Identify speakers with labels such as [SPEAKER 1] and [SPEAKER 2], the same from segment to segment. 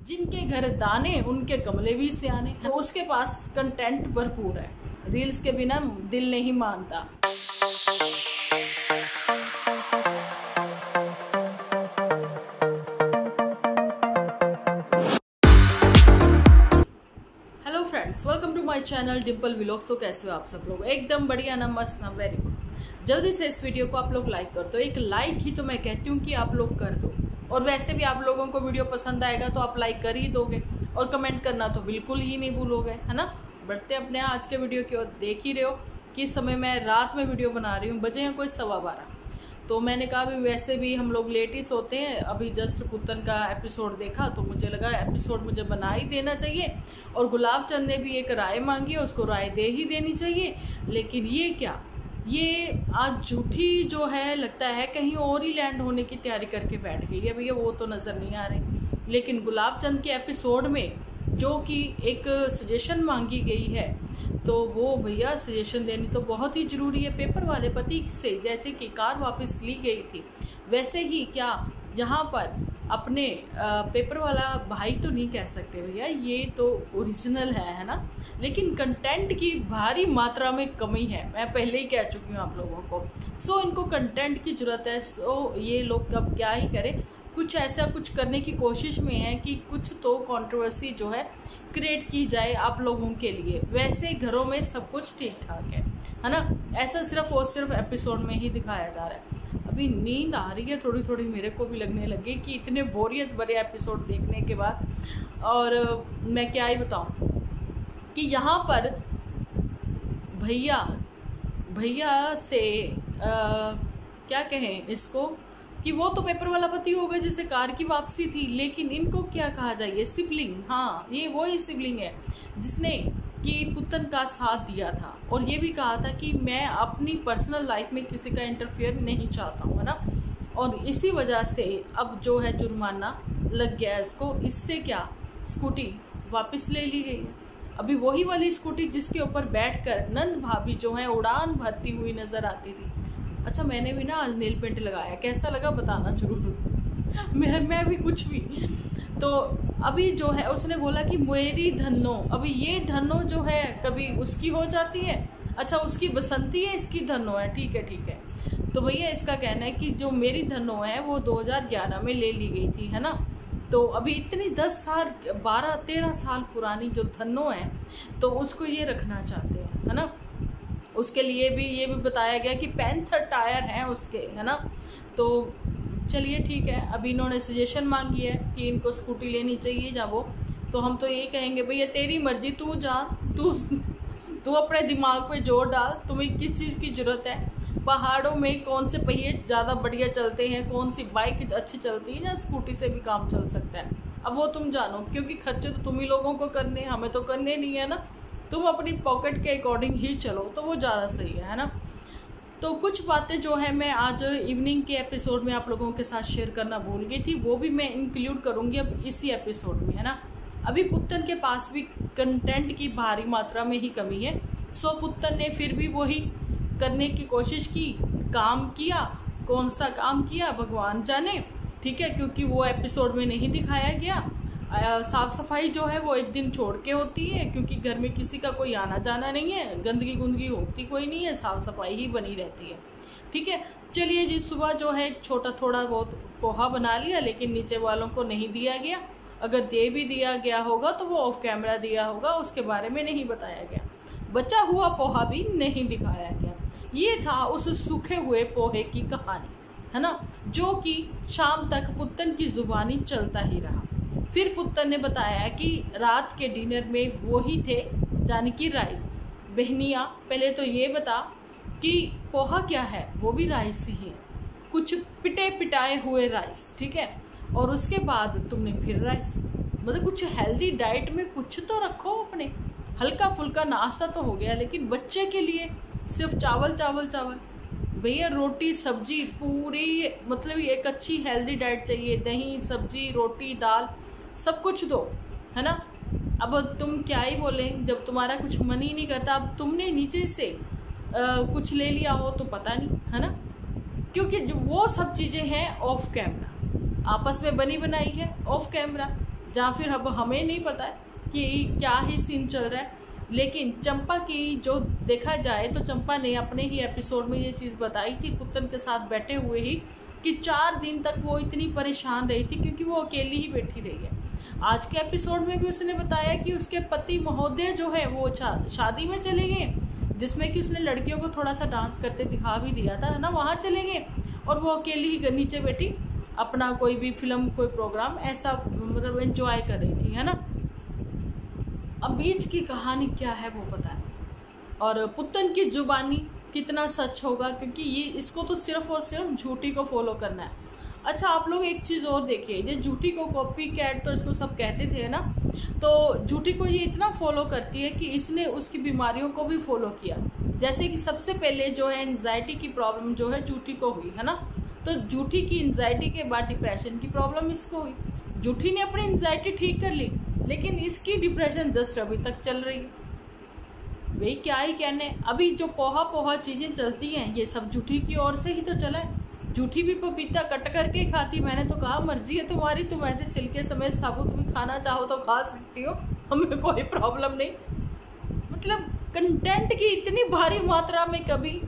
[SPEAKER 1] जिनके घर दाने उनके कमले भी सियाने। तो उसके पास कंटेंट भरपूर है, रील्स के बिना दिल नहीं मानता। Hello friends, welcome to my channel Dimple vlogs. तो कैसे हो आप सब लोग? एकदम बढ़िया ना, मस्त ना, वेरी गुड। जल्दी से इस वीडियो को आप लोग लाइक कर दो। एक लाइक ही तो मैं कहती हूँ कि आप लोग कर दो। और वैसे भी आप लोगों को वीडियो पसंद आएगा तो आप लाइक कर ही दोगे और कमेंट करना तो बिल्कुल ही नहीं भूलोगे, है ना। बढ़ते अपने आज के वीडियो की ओर। देख ही रहे हो कि इस समय मैं रात में वीडियो बना रही हूँ, बजे हैं कोई 12:15। तो मैंने कहा भी वैसे भी हम लोग लेट ही सोते हैं। अभी जस्ट पुतन का एपिसोड देखा तो मुझे लगा एपिसोड मुझे बना ही देना चाहिए। और गुलाब चंद ने भी एक राय मांगी है, उसको राय दे ही देनी चाहिए। लेकिन ये क्या, ये आज झूठी जो है लगता है कहीं और ही लैंड होने की तैयारी करके बैठ गई है भैया, वो तो नज़र नहीं आ रही। लेकिन गुलाब चंद के एपिसोड में जो कि एक सजेशन मांगी गई है, तो वो भैया सजेशन देनी तो बहुत ही ज़रूरी है। पेपर वाले पति से जैसे कि कार वापस ली गई थी, वैसे ही क्या यहाँ पर अपने पेपर वाला भाई तो नहीं कह सकते भैया, ये तो ओरिजिनल है ना। लेकिन कंटेंट की भारी मात्रा में कमी है, मैं पहले ही कह चुकी हूँ आप लोगों को। सो इनको कंटेंट की ज़रूरत है। सो ये लोग अब क्या ही करें, कुछ ऐसा कुछ करने की कोशिश में है कि कुछ तो कंट्रोवर्सी जो है क्रिएट की जाए आप लोगों के लिए। वैसे घरों में सब कुछ ठीक ठाक है ना। ऐसा सिर्फ और सिर्फ एपिसोड में ही दिखाया जा रहा है। अभी नींद आ रही है थोड़ी थोड़ी, मेरे को भी लगने लगी कि इतने बोरियत भरे एपिसोड देखने के बाद। और मैं क्या ही बताऊं कि यहाँ पर भैया से क्या कहें इसको, कि वो तो पेपर वाला पति हो गया जिसे कार की वापसी थी। लेकिन इनको क्या कहा जाए, ये सिबलिंग, हाँ ये वही सिबलिंग है जिसने कि पुतन का साथ दिया था और ये भी कहा था कि मैं अपनी पर्सनल लाइफ में किसी का इंटरफेयर नहीं चाहता हूँ, है ना। और इसी वजह से अब जो है जुर्माना लग गया इसको। इससे क्या, स्कूटी वापस ले ली गई है। अभी वही वाली स्कूटी जिसके ऊपर बैठकर नंद भाभी जो है उड़ान भरती हुई नजर आती थी। अच्छा, मैंने भी ना आज नेल पेंट लगाया, कैसा लगा बताना जरूर। मैं भी कुछ भी। तो अभी जो है उसने बोला कि मेरी धनो, अभी ये धनो जो है कभी उसकी हो जाती है। अच्छा, उसकी बसंती है, इसकी धनो है, ठीक है। तो भैया इसका कहना है कि जो मेरी धनो है वो 2011 में ले ली गई थी, है ना। तो अभी इतनी 10 साल 12-13 साल पुरानी जो धनो है, तो उसको ये रखना चाहते हैं, है ना। उसके लिए भी ये भी बताया गया कि पैंथर टायर हैं उसके, है ना। तो चलिए ठीक है, अभी इन्होंने सजेशन मांगी है कि इनको स्कूटी लेनी चाहिए जा वो। तो हम तो ये कहेंगे भैया तेरी मर्जी, तू जा, तू अपने दिमाग पे जोर डाल। तुम्हें किस चीज़ की ज़रूरत है? पहाड़ों में कौन से पहिए ज़्यादा बढ़िया चलते हैं, कौन सी बाइक अच्छी चलती है, या स्कूटी से भी काम चल सकता है। अब वो तुम जानो, क्योंकि खर्चे तो तुम ही लोगों को करने, हमें तो करने नहीं है ना। तुम अपनी पॉकेट के अकॉर्डिंग ही चलो तो वो ज़्यादा सही है ना। तो कुछ बातें जो है मैं आज इवनिंग के एपिसोड में आप लोगों के साथ शेयर करना भूल गई थी, वो भी मैं इंक्लूड करूँगी अब इसी एपिसोड में, है ना। अभी पुत्तन के पास भी कंटेंट की भारी मात्रा में ही कमी है। सो पुत्तन ने फिर भी वही करने की कोशिश की, काम किया। कौन सा काम किया भगवान जाने, ठीक है, क्योंकि वो एपिसोड में नहीं दिखाया गया। साफ़ सफाई जो है वो एक दिन छोड़ के होती है, क्योंकि घर में किसी का कोई आना जाना नहीं है, गंदगी गुंदगी होती कोई नहीं है, साफ़ सफाई ही बनी रहती है, ठीक है। चलिए जी, सुबह जो है छोटा थोड़ा बहुत पोहा बना लिया, लेकिन नीचे वालों को नहीं दिया गया। अगर दे भी दिया गया होगा तो वो ऑफ कैमरा दिया होगा, उसके बारे में नहीं बताया गया। बचा हुआ पोहा भी नहीं दिखाया गया। ये था उस सूखे हुए पोहे की कहानी, है ना, जो कि शाम तक पुत्तन की जुबानी चलता ही रहा। फिर पुत्तन ने बताया कि रात के डिनर में वो ही थे, यानी कि राइस। बहनिया पहले तो ये बता कि पोहा क्या है, वो भी राइस ही है, कुछ पिटे पिटाए हुए राइस, ठीक है। और उसके बाद तुमने फिर राइस, मतलब कुछ हेल्दी डाइट में कुछ तो रखो अपने। हल्का फुल्का नाश्ता तो हो गया, लेकिन बच्चे के लिए सिर्फ चावल चावल चावल। भैया रोटी सब्जी पूरी, मतलब एक अच्छी हेल्दी डाइट चाहिए, दही सब्जी रोटी दाल सब कुछ दो, है ना। अब तुम क्या ही बोले, जब तुम्हारा कुछ मन ही नहीं करता। अब तुमने नीचे से कुछ ले लिया हो तो पता नहीं, है ना, क्योंकि जो वो सब चीज़ें हैं ऑफ कैमरा, आपस में बनी बनाई है ऑफ कैमरा। जहाँ फिर अब हमें नहीं पता है कि क्या ही सीन चल रहा है। लेकिन चंपा की जो देखा जाए तो चंपा ने अपने ही एपिसोड में ये चीज़ बताई थी पुतन के साथ बैठे हुए ही कि 4 दिन तक वो इतनी परेशान रही थी क्योंकि वो अकेली ही बैठी रही है। आज के एपिसोड में भी उसने बताया कि उसके पति महोदय जो है वो शादी में चले गए, जिसमें कि उसने लड़कियों को थोड़ा सा डांस करते दिखा भी दिया था ना, वहाँ चले गए और वो अकेली ही नीचे बैठी अपना कोई भी फिल्म कोई प्रोग्राम ऐसा मतलब एंजॉय कर रही थी, है ना। अब बीच की कहानी क्या है वो पता है, और पुतन की जुबानी कितना सच होगा, क्योंकि ये इसको तो सिर्फ और सिर्फ झूठी को फॉलो करना है। अच्छा आप लोग एक चीज़ और देखिए, ये झूठी को कॉपी कैट तो इसको सब कहते थे ना, तो झूठी को ये इतना फॉलो करती है कि इसने उसकी बीमारियों को भी फॉलो किया। जैसे कि सबसे पहले जो है एंजाइटी की प्रॉब्लम जो है झूठी को हुई, है ना, तो झूठी की एंजाइटी के बाद डिप्रेशन की प्रॉब्लम इसको हुई। झूठी ने अपनी एंजाइटी ठीक कर ली, लेकिन इसकी डिप्रेशन जस्ट अभी तक चल रही है। भाई क्या ही कहने, अभी जो पोहा चीज़ें चलती हैं ये सब झूठी की ओर से ही तो चला है। झूठी भी पपीता कट करके खाती, मैंने तो कहा मर्जी है तुम्हारी, तुम ऐसे छिलके समेत साबुत भी खाना चाहो तो खा सकती हो, हमें कोई प्रॉब्लम नहीं। मतलब कंटेंट की इतनी भारी मात्रा में कभी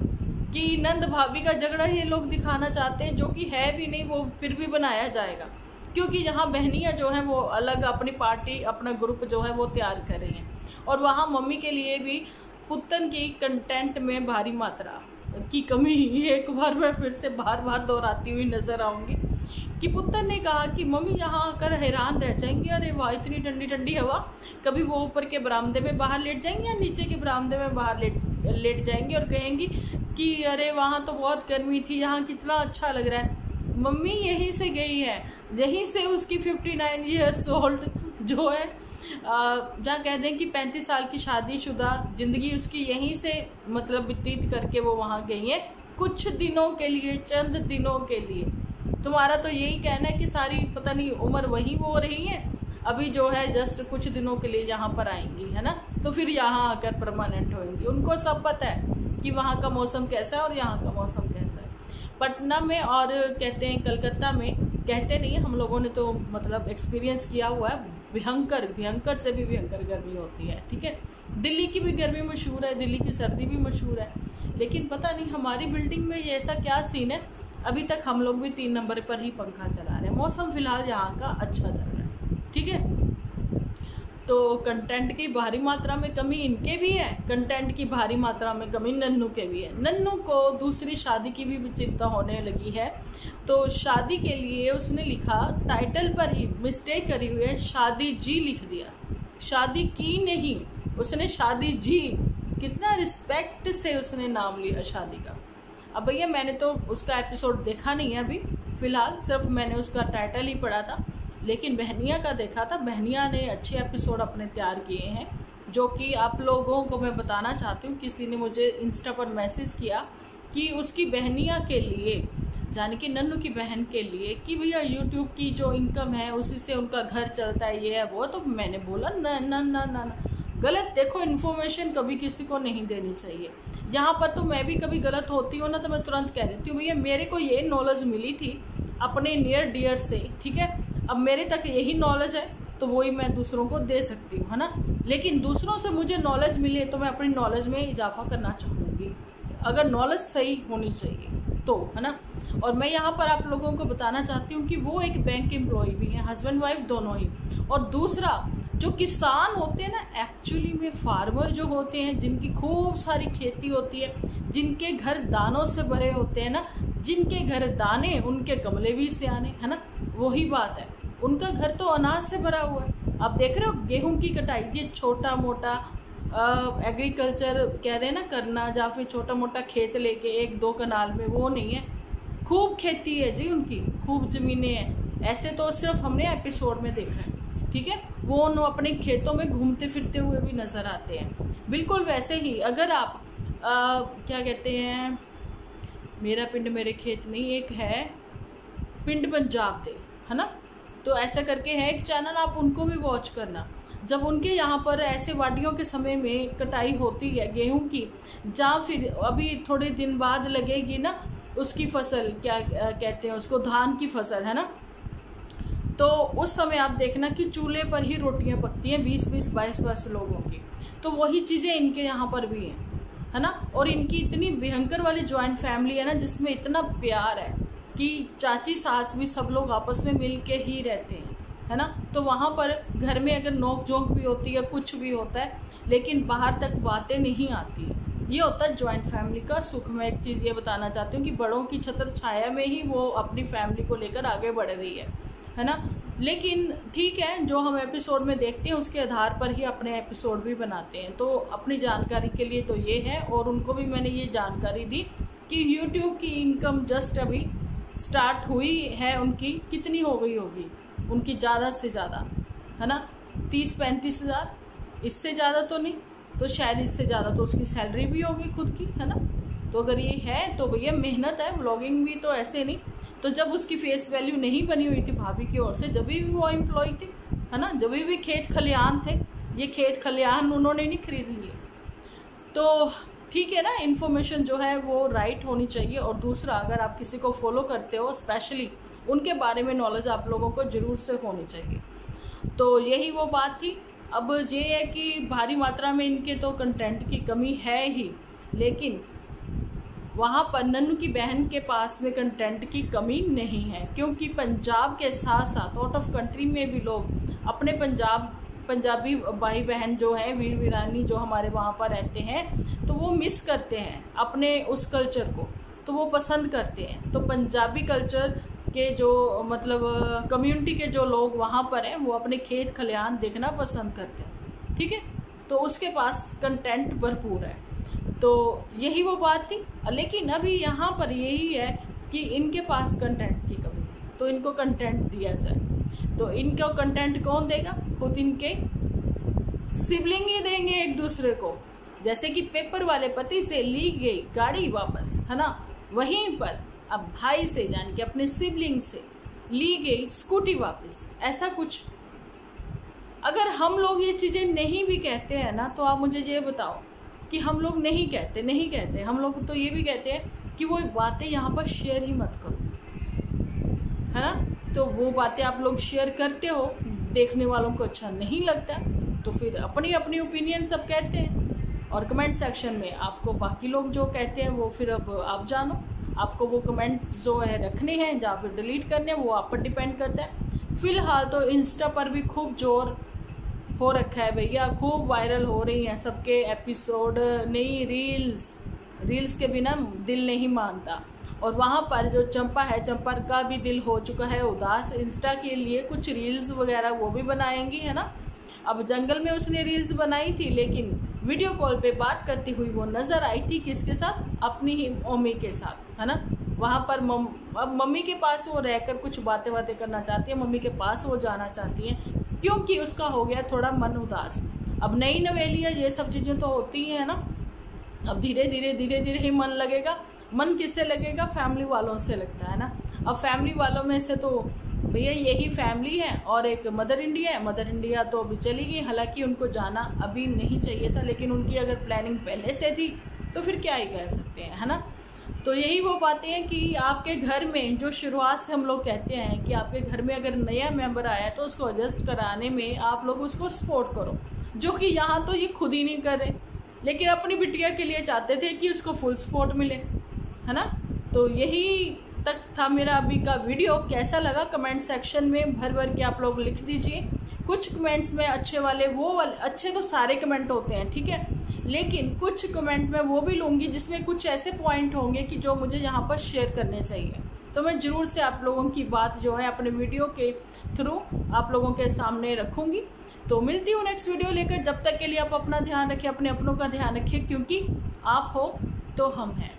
[SPEAKER 1] कि नंद भाभी का झगड़ा ये लोग दिखाना चाहते हैं, जो कि है भी नहीं, वो फिर भी बनाया जाएगा क्योंकि यहाँ बहनियाँ जो हैं वो अलग अपनी पार्टी अपना ग्रुप जो है वो तैयार कर रही हैं, और वहाँ मम्मी के लिए भी पुतन की कंटेंट में भारी मात्रा की कमी एक बार मैं फिर से बार बार दोहराती हुई नजर आऊँगी कि पुतन ने कहा कि मम्मी यहाँ आकर हैरान रह जाएंगी, अरे वाह इतनी ठंडी ठंडी हवा, कभी वो ऊपर के बरामदे में बाहर लेट जाएंगी या नीचे के बरामदे में बाहर लेट जाएंगी और कहेंगी कि अरे वहाँ तो बहुत गर्मी थी, यहाँ कितना अच्छा लग रहा है। मम्मी यहीं से गई है, यहीं से उसकी 59 ईयर्स ओल्ड जो है जहाँ कह दें कि 35 साल की शादीशुदा ज़िंदगी उसकी यहीं से मतलब व्यतीत करके वो वहाँ गई है कुछ दिनों के लिए, चंद दिनों के लिए। तुम्हारा तो यही कहना है कि सारी पता नहीं उम्र वहीं वो रही है, अभी जो है जस्ट कुछ दिनों के लिए यहाँ पर आएंगी, है ना, तो फिर यहाँ आकर परमानेंट होंगी। उनको सब पता है कि वहाँ का मौसम कैसा है और यहाँ का मौसम कैसा है। पटना में और कहते हैं कलकत्ता में, कहते नहीं हम लोगों ने तो मतलब एक्सपीरियंस किया हुआ है, भयंकर से भी भयंकर गर्मी होती है। ठीक है, दिल्ली की भी गर्मी मशहूर है, दिल्ली की सर्दी भी मशहूर है, लेकिन पता नहीं हमारी बिल्डिंग में ये ऐसा क्या सीन है, अभी तक हम लोग भी 3 नंबर पर ही पंखा चला रहे हैं। मौसम फिलहाल यहाँ का अच्छा चल रहा है। ठीक है, तो कंटेंट की भारी मात्रा में कमी इनके भी है, कंटेंट की भारी मात्रा में कमी नन्नू के भी है। नन्नू को दूसरी शादी की भी चिंता होने लगी है, तो शादी के लिए उसने लिखा टाइटल पर ही मिस्टेक करी हुई है, शादी जी लिख दिया, शादी की नहीं, उसने शादी जी, कितना रिस्पेक्ट से उसने नाम लिया शादी का। अब भैया मैंने तो उसका एपिसोड देखा नहीं है अभी फ़िलहाल, सिर्फ मैंने उसका टाइटल ही पढ़ा था, लेकिन बहनिया का देखा था। बहनिया ने अच्छे एपिसोड अपने तैयार किए हैं, जो कि आप लोगों को मैं बताना चाहती हूँ। किसी ने मुझे इंस्टा पर मैसेज किया कि उसकी बहनिया के लिए, यानी कि नन्नू की बहन के लिए, कि भैया यूट्यूब की जो इनकम है उसी से उनका घर चलता है, ये है वो। तो मैंने बोला ना ना ना ना, गलत। देखो इन्फॉर्मेशन कभी किसी को नहीं देनी चाहिए। यहाँ पर तो मैं भी कभी गलत होती हूँ ना, तो मैं तुरंत कह देती हूँ भैया मेरे को ये नॉलेज मिली थी अपने नियर डियर से, ठीक है, अब मेरे तक यही नॉलेज है तो वही मैं दूसरों को दे सकती हूँ, है ना। लेकिन दूसरों से मुझे नॉलेज मिले तो मैं अपनी नॉलेज में इजाफा करना चाहूँगी, अगर नॉलेज सही होनी चाहिए तो, है ना। और मैं यहाँ पर आप लोगों को बताना चाहती हूँ कि वो एक बैंक एम्प्लॉय भी हैं, हस्बैंड वाइफ दोनों ही। और दूसरा जो किसान होते हैं ना, एक्चुअली में फार्मर जो होते हैं, जिनकी खूब सारी खेती होती है, जिनके घर दानों से भरे होते हैं ना, जिनके घर दाने उनके गमले भी सियाने, है ना, वही बात है। उनका घर तो अनाज से भरा हुआ है। आप देख रहे हो गेहूं की कटाई, ये छोटा मोटा एग्रीकल्चर कह रहे हैं ना करना, या फिर छोटा मोटा खेत लेके 1-2 कनाल में, वो नहीं है, खूब खेती है जी उनकी, खूब ज़मीनें हैं। ऐसे तो सिर्फ हमने एपिसोड में देखा है, ठीक है, वो अपने खेतों में घूमते फिरते हुए भी नज़र आते हैं। बिल्कुल वैसे ही अगर आप क्या कहते हैं, मेरा पिंड मेरे खेत नहीं, एक है पिंड पंजाब दे, है ना, तो ऐसा करके है एक चैनल, आप उनको भी वॉच करना। जब उनके यहाँ पर ऐसे वादियों के समय में कटाई होती है गेहूं की, जहाँ फिर अभी थोड़े दिन बाद लगेगी ना उसकी फसल, क्या कहते हैं उसको, धान की फसल, है ना, तो उस समय आप देखना कि चूल्हे पर ही रोटियां पकती हैं 20-20, 22-22 लोगों की। तो वही चीज़ें इनके यहाँ पर भी हैं, है ना। और इनकी इतनी भयंकर वाली ज्वाइंट फैमिली है ना, जिसमें इतना प्यार है कि चाची सास भी सब लोग आपस में मिल के ही रहते हैं, है ना। तो वहाँ पर घर में अगर नोक झोंक भी होती है, कुछ भी होता है, लेकिन बाहर तक बातें नहीं आती। ये होता है ज्वाइंट फैमिली का सुख। मैं एक चीज़ ये बताना चाहती हूँ कि बड़ों की छत्र छाया में ही वो अपनी फैमिली को लेकर आगे बढ़ रही है ना। लेकिन ठीक है, जो हम एपिसोड में देखते हैं उसके आधार पर ही अपने एपिसोड भी बनाते हैं। तो अपनी जानकारी के लिए तो ये है, और उनको भी मैंने ये जानकारी दी कि YouTube की इनकम जस्ट अभी स्टार्ट हुई है। उनकी कितनी हो गई होगी, उनकी ज़्यादा से ज़्यादा, है ना, 30-35 हज़ार, इससे ज़्यादा तो नहीं, तो शायद इससे ज़्यादा तो उसकी सैलरी भी होगी खुद की, है ना। तो अगर ये है तो भैया मेहनत है, व्लॉगिंग भी तो ऐसे नहीं। तो जब उसकी फेस वैल्यू नहीं बनी हुई थी भाभी की ओर से, जब भी वो एम्प्लॉय थी, है ना, जब भी खेत खलिहान थे, ये खेत खलिहान उन्होंने नहीं खरीद लिए। तो ठीक है ना, इन्फॉर्मेशन जो है वो राइट होनी चाहिए। और दूसरा, अगर आप किसी को फॉलो करते हो, स्पेशली उनके बारे में नॉलेज आप लोगों को ज़रूर से होनी चाहिए। तो यही वो बात थी। अब ये है कि भारी मात्रा में इनके तो कंटेंट की कमी है ही, लेकिन वहाँ पर नन्नू की बहन के पास में कंटेंट की कमी नहीं है, क्योंकि पंजाब के साथ साथ आउट ऑफ कंट्री में भी लोग अपने पंजाबी भाई बहन जो हैं, वीर वीरानी जो हमारे वहाँ पर रहते हैं, तो वो मिस करते हैं अपने उस कल्चर को, तो वो पसंद करते हैं। तो पंजाबी कल्चर के जो मतलब कम्युनिटी के जो लोग वहाँ पर हैं, वो अपने खेत खलिहान देखना पसंद करते हैं, ठीक है। तो उसके पास कंटेंट भरपूर है। तो यही वो बात थी। लेकिन अभी यहाँ पर यही है कि इनके पास कंटेंट की कमी है, तो इनको कंटेंट दिया जाए। तो इनको कंटेंट कौन देगा? खुद इनके सिबलिंग ही देंगे एक दूसरे को। जैसे कि पेपर वाले पति से ली गई गाड़ी वापस, है ना, वहीं पर अब भाई से, यानी कि अपने सिबलिंग से ली गई स्कूटी वापस, ऐसा कुछ। अगर हम लोग ये चीज़ें नहीं भी कहते हैं ना, तो आप मुझे ये बताओ कि हम लोग नहीं कहते, हम लोग तो ये भी कहते हैं कि वो बातें यहाँ पर शेयर ही मत करो, है ना। तो वो बातें आप लोग शेयर करते हो, देखने वालों को अच्छा नहीं लगता, तो फिर अपनी अपनी ओपिनियन सब कहते हैं, और कमेंट सेक्शन में आपको बाकी लोग जो कहते हैं वो फिर अब आप जानो, आपको वो कमेंट जो है रखने हैं या फिर डिलीट करने हैं, वो आप पर डिपेंड करता है। फिलहाल तो इंस्टा पर भी खूब जोर हो रखा है भैया, खूब वायरल हो रही हैं सबके एपिसोड, नई रील्स के बिना दिल नहीं मानता। और वहाँ पर जो चंपा है, चंपा का भी दिल हो चुका है उदास। इंस्टा के लिए कुछ रील्स वगैरह वो भी बनाएंगी, है ना। अब जंगल में उसने रील्स बनाई थी, लेकिन वीडियो कॉल पे बात करती हुई वो नज़र आई थी किसके साथ? अपनी ही मम्मी के साथ, है ना। वहाँ पर अब मम्मी के पास वो रहकर कुछ बातें करना चाहती है, मम्मी के पास वो जाना चाहती है, क्योंकि उसका हो गया थोड़ा मन उदास। अब नई नवेलियाँ ये सब चीज़ें तो होती हैं ना, अब धीरे धीरे ही मन लगेगा। मन किससे लगेगा? फैमिली वालों से लगता है ना। अब फैमिली वालों में से तो भैया यही फैमिली है, और एक मदर इंडिया है। मदर इंडिया तो अभी चली गई, हालांकि उनको जाना अभी नहीं चाहिए था, लेकिन उनकी अगर प्लानिंग पहले से थी तो फिर क्या ही कह सकते हैं, है ना। तो यही वो बातें हैं कि आपके घर में जो शुरुआत से हम लोग कहते हैं कि आपके घर में अगर नया मेंबर आया है तो उसको एडजस्ट कराने में आप लोग उसको सपोर्ट करो, जो कि यहाँ तो ये खुद ही नहीं कर रहे, लेकिन अपनी बिटिया के लिए चाहते थे कि उसको फुल सपोर्ट मिले, है ना। तो यही तक था मेरा अभी का वीडियो। कैसा लगा कमेंट सेक्शन में भर के आप लोग लिख दीजिए। कुछ कमेंट्स में अच्छे वाले, वो वाले अच्छे तो सारे कमेंट होते हैं, ठीक है, लेकिन कुछ कमेंट में वो भी लूँगी जिसमें कुछ ऐसे पॉइंट होंगे कि जो मुझे यहाँ पर शेयर करने चाहिए। तो मैं ज़रूर से आप लोगों की बात जो है अपने वीडियो के थ्रू आप लोगों के सामने रखूँगी। तो मिलती हूँ नेक्स्ट वीडियो लेकर। जब तक के लिए आप अपना ध्यान रखें, अपने अपनों का ध्यान रखें, क्योंकि आप हो तो हम हैं।